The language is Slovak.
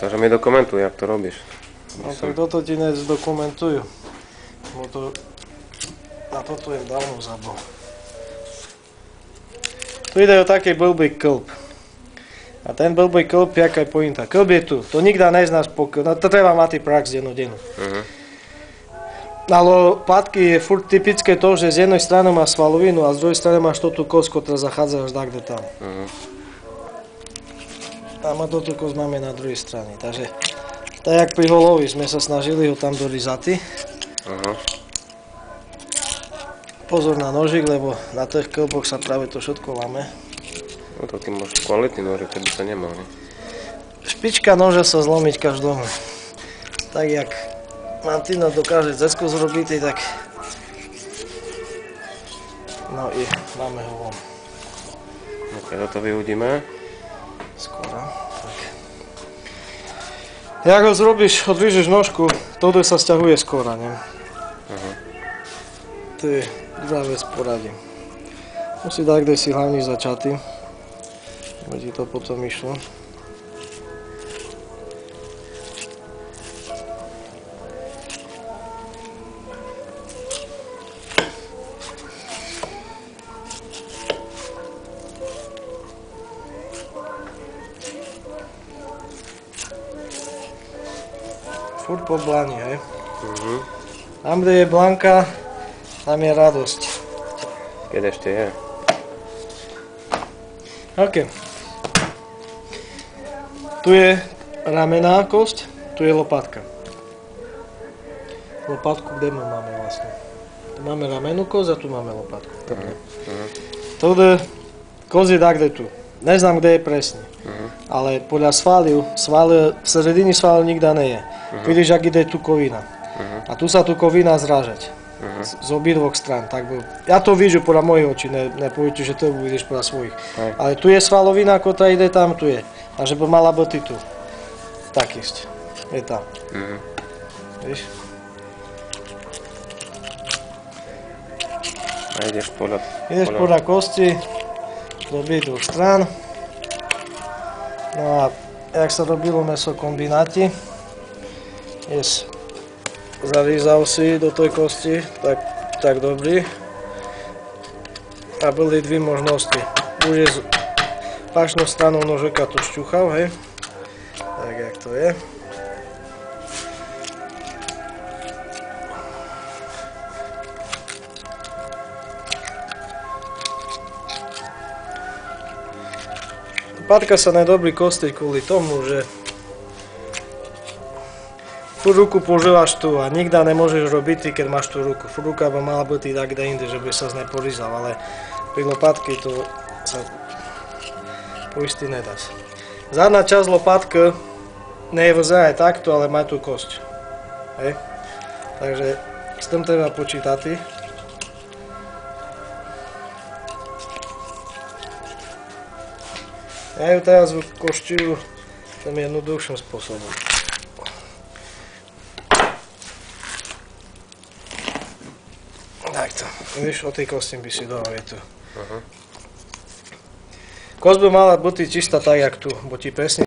Takže mi dokumentuj, jak to robíš. No tak toto ti nezdokumentujú. Na toto je dávno zabol. Tu ide o taký blbý klb. A ten blbý klb, jaká je pointa? Klb je tu. To nikda neznáš pokiaľ. No to treba mať prax dennodennú. Na lopatky je furt typické to, že z jednej strany máš svalovinu a z druhej strany máš tú kosť, ktorá zachádza až takde tam. A túto kosť máme na druhej strane. Takže, tak jak pri holovi sme sa snažili ho tam dorizati. Pozor na nožík, lebo na tých klboch sa práve to všetko lame. No to ty máš kvalitný nožík, keby sa nemal, ne? Špička nože sa zlomiť každomu. Tak jak Martina dokáže zecko zrobiť, tak... No i máme ho von. Ok, toto vyhodíme. Skoro, tak. Jak ho zrobíš, odvížeš nožku, toto sa sťahuje skôra, ne? To je druhá vec poradí. Musí dať, kde si hlavne začatý, aby ti to potom išlo. Furt po blani, hej? Tam, kde je blanka, tam je radosť. Keď ešte je. OK. Tu je ramená kosť, tu je lopatka. Lopatku kde máme vlastne? Tu máme ramenú kosť a tu máme lopatku. Tuto kosť je takde tu. Neznám, kde je presne. Ale podľa svaliu, v sredini svaliu nikda nie je. Vidíš, ak ide tukovina. A tu sa tukovina zrážať. Z obidvoch strán. Ja to vidím podľa mojich očí, nepovíte, že to vidíš podľa svojich. Ale tu je svalovina, ktorá ide tam, tu je. A že by mala byť tu. Tak ísť. Je tam. Víš? A ideš podľa... Ideš podľa kosti, z obidvoch strán. No a jak sa robilo meso kombináti, zavízal si do tej kosti, tak dobrý. A boli dve možnosti. Buď je páčnou stranou nožeka tu šťuchal, hej. Tak jak to je. Patka sa nedobrý kostiť kvôli tomu, že tú ruku používaš tu a nikda nemôžeš robiť, keď máš tú ruku. Ruka by mala byť tak inde, že by sa neporizal, ale pri lopatky to sa poistý nedá. Zadná časť lopatky nie je vzaj takto, ale má tú kosť. Hej. Takže s tým treba počítať. Ja ju teraz košťujú tým jednoduchším spôsobom. Takto. Víš, o tej kosti by si dal je tu. Kosť by mala byť čistá tak, jak tu, bo ti presne